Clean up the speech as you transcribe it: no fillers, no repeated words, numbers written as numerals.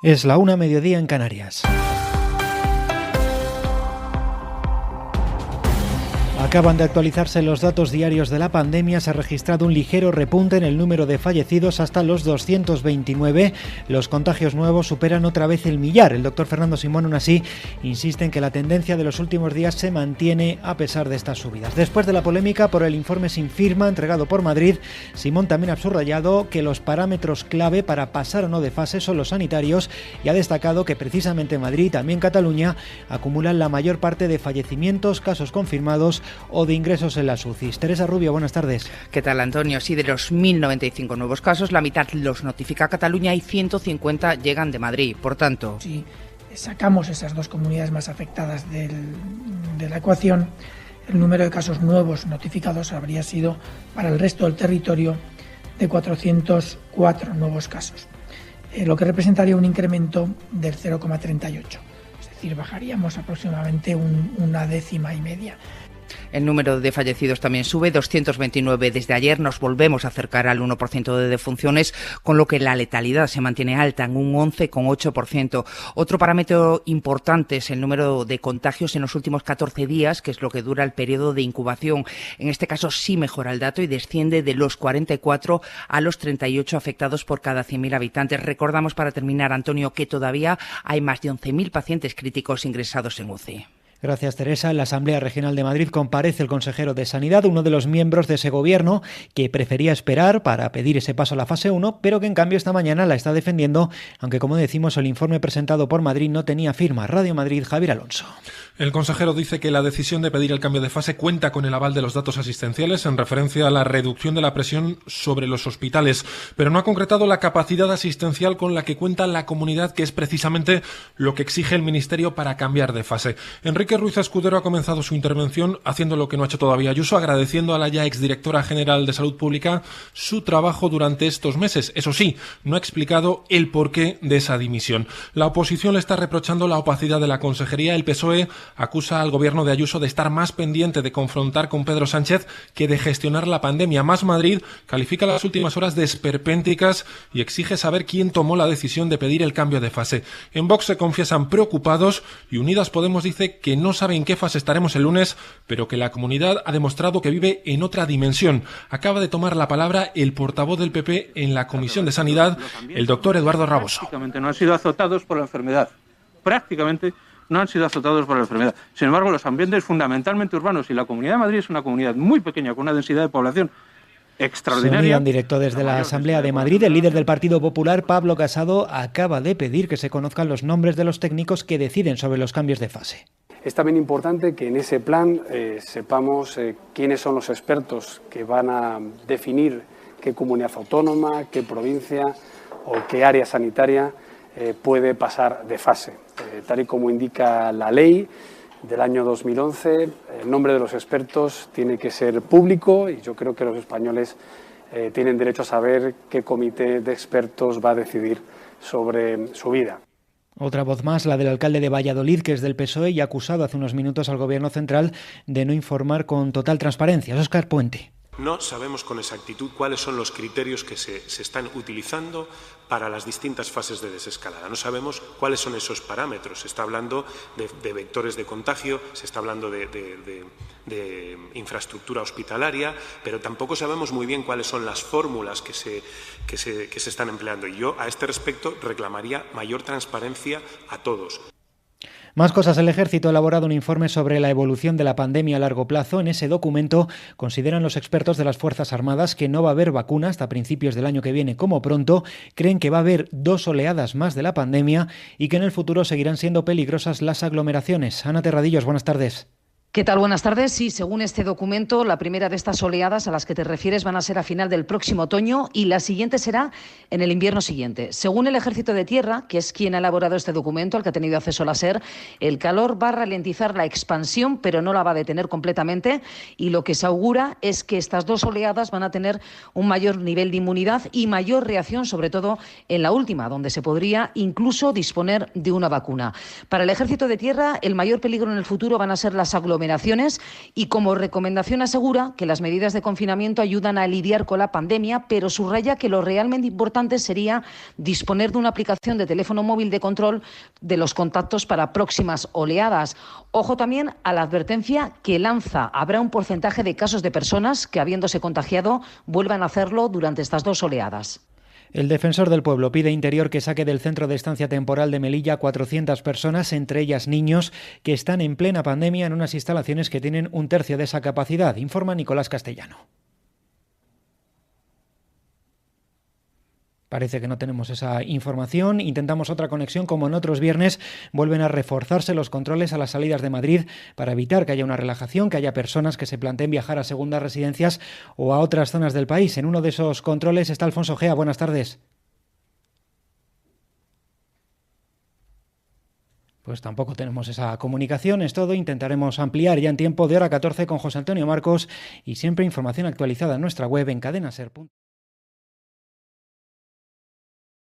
Es la 1:00 en Canarias. Acaban de actualizarse los datos diarios de la pandemia. Se ha registrado un ligero repunte en el número de fallecidos hasta los 229. Los contagios nuevos superan otra vez el millar. El doctor Fernando Simón, aún así, insiste en que la tendencia de los últimos días se mantiene a pesar de estas subidas. Después de la polémica por el informe sin firma entregado por Madrid, Simón también ha subrayado que los parámetros clave para pasar o no de fase son los sanitarios y ha destacado que precisamente Madrid y también Cataluña acumulan la mayor parte de fallecimientos, casos confirmados o de ingresos en las UCIs. Teresa Rubio, buenas tardes. ¿Qué tal, Antonio? Sí, de los 1.095 nuevos casos, la mitad los notifica Cataluña y 150 llegan de Madrid. Por tanto, si sacamos esas dos comunidades más afectadas de la ecuación, el número de casos nuevos notificados habría sido para el resto del territorio de 404 nuevos casos, lo que representaría un incremento del 0,38. Es decir, bajaríamos aproximadamente una décima y media. El número de fallecidos también sube, 229 desde ayer. Nos volvemos a acercar al 1% de defunciones, con lo que la letalidad se mantiene alta en un 11,8%. Otro parámetro importante es el número de contagios en los últimos 14 días, que es lo que dura el periodo de incubación. En este caso sí mejora el dato y desciende de los 44 a los 38 afectados por cada 100.000 habitantes. Recordamos, para terminar, Antonio, que todavía hay más de 11.000 pacientes críticos ingresados en UCI. Gracias, Teresa. En la Asamblea Regional de Madrid comparece el consejero de Sanidad, uno de los miembros de ese gobierno que prefería esperar para pedir ese paso a la fase 1, pero que en cambio esta mañana la está defendiendo, aunque como decimos el informe presentado por Madrid no tenía firma. Radio Madrid, Javier Alonso. El consejero dice que la decisión de pedir el cambio de fase cuenta con el aval de los datos asistenciales en referencia a la reducción de la presión sobre los hospitales, pero no ha concretado la capacidad asistencial con la que cuenta la comunidad, que es precisamente lo que exige el Ministerio para cambiar de fase. Enrique Ruiz Escudero ha comenzado su intervención haciendo lo que no ha hecho todavía Ayuso, agradeciendo a la ya exdirectora general de Salud Pública su trabajo durante estos meses. Eso sí, no ha explicado el porqué de esa dimisión. La oposición le está reprochando la opacidad de la consejería. El PSOE acusa al gobierno de Ayuso de estar más pendiente de confrontar con Pedro Sánchez que de gestionar la pandemia. Más Madrid califica las últimas horas de esperpénticas y exige saber quién tomó la decisión de pedir el cambio de fase. En Vox se confiesan preocupados y Unidas Podemos dice que no sabe en qué fase estaremos el lunes, pero que la comunidad ha demostrado que vive en otra dimensión. Acaba de tomar la palabra el portavoz del PP en la Comisión de Sanidad, el doctor Eduardo Raboso. Prácticamente no han sido azotados por la enfermedad. Prácticamente no han sido azotados por la enfermedad. Sin embargo, los ambientes fundamentalmente urbanos, y la Comunidad de Madrid es una comunidad muy pequeña, con una densidad de población extraordinaria. Se unía en directo desde la Asamblea de Madrid. El líder del Partido Popular, Pablo Casado, acaba de pedir que se conozcan los nombres de los técnicos que deciden sobre los cambios de fase. Es también importante que en ese plan sepamos quiénes son los expertos que van a definir qué comunidad autónoma, qué provincia o qué área sanitaria puede pasar de fase. Tal y como indica la ley del año 2011, el nombre de los expertos tiene que ser público y yo creo que los españoles tienen derecho a saber qué comité de expertos va a decidir sobre su vida. Otra voz más, la del alcalde de Valladolid, que es del PSOE y ha acusado hace unos minutos al Gobierno central de no informar con total transparencia. Óscar Puente. No sabemos con exactitud cuáles son los criterios que se están utilizando para las distintas fases de desescalada. No sabemos cuáles son esos parámetros. Se está hablando de vectores de contagio, se está hablando de infraestructura hospitalaria, pero tampoco sabemos muy bien cuáles son las fórmulas que se están empleando. Y yo, a este respecto, reclamaría mayor transparencia a todos. Más cosas. El Ejército ha elaborado un informe sobre la evolución de la pandemia a largo plazo. En ese documento consideran los expertos de las Fuerzas Armadas que no va a haber vacuna hasta principios del año que viene como pronto. Creen que va a haber 2 oleadas más de la pandemia y que en el futuro seguirán siendo peligrosas las aglomeraciones. Ana Terradillos, buenas tardes. ¿Qué tal? Buenas tardes. Sí, según este documento, la primera de estas oleadas a las que te refieres van a ser a final del próximo otoño y la siguiente será en el invierno siguiente. Según el Ejército de Tierra, que es quien ha elaborado este documento, al que ha tenido acceso la SER, el calor va a ralentizar la expansión, pero no la va a detener completamente, y lo que se augura es que estas 2 oleadas van a tener un mayor nivel de inmunidad y mayor reacción, sobre todo en la última, donde se podría incluso disponer de una vacuna. Para el Ejército de Tierra, el mayor peligro en el futuro van a ser las aglomeraciones aglomeraciones y como recomendación asegura que las medidas de confinamiento ayudan a lidiar con la pandemia, pero subraya que lo realmente importante sería disponer de una aplicación de teléfono móvil de control de los contactos para próximas oleadas. Ojo también a la advertencia que lanza. Habrá un porcentaje de casos de personas que, habiéndose contagiado, vuelvan a hacerlo durante estas 2 oleadas. El Defensor del Pueblo pide Interior que saque del centro de estancia temporal de Melilla 400 personas, entre ellas niños, que están en plena pandemia en unas instalaciones que tienen 1/3 de esa capacidad, informa Nicolás Castellano. Parece que no tenemos esa información. Intentamos otra conexión. Como en otros viernes, vuelven a reforzarse los controles a las salidas de Madrid para evitar que haya una relajación, que haya personas que se planteen viajar a segundas residencias o a otras zonas del país. En uno de esos controles está Alfonso Gea. Buenas tardes. Pues tampoco tenemos esa comunicación, es todo. Intentaremos ampliar ya en tiempo de hora 14 con José Antonio Marcos y siempre información actualizada en nuestra web en cadenaser.com.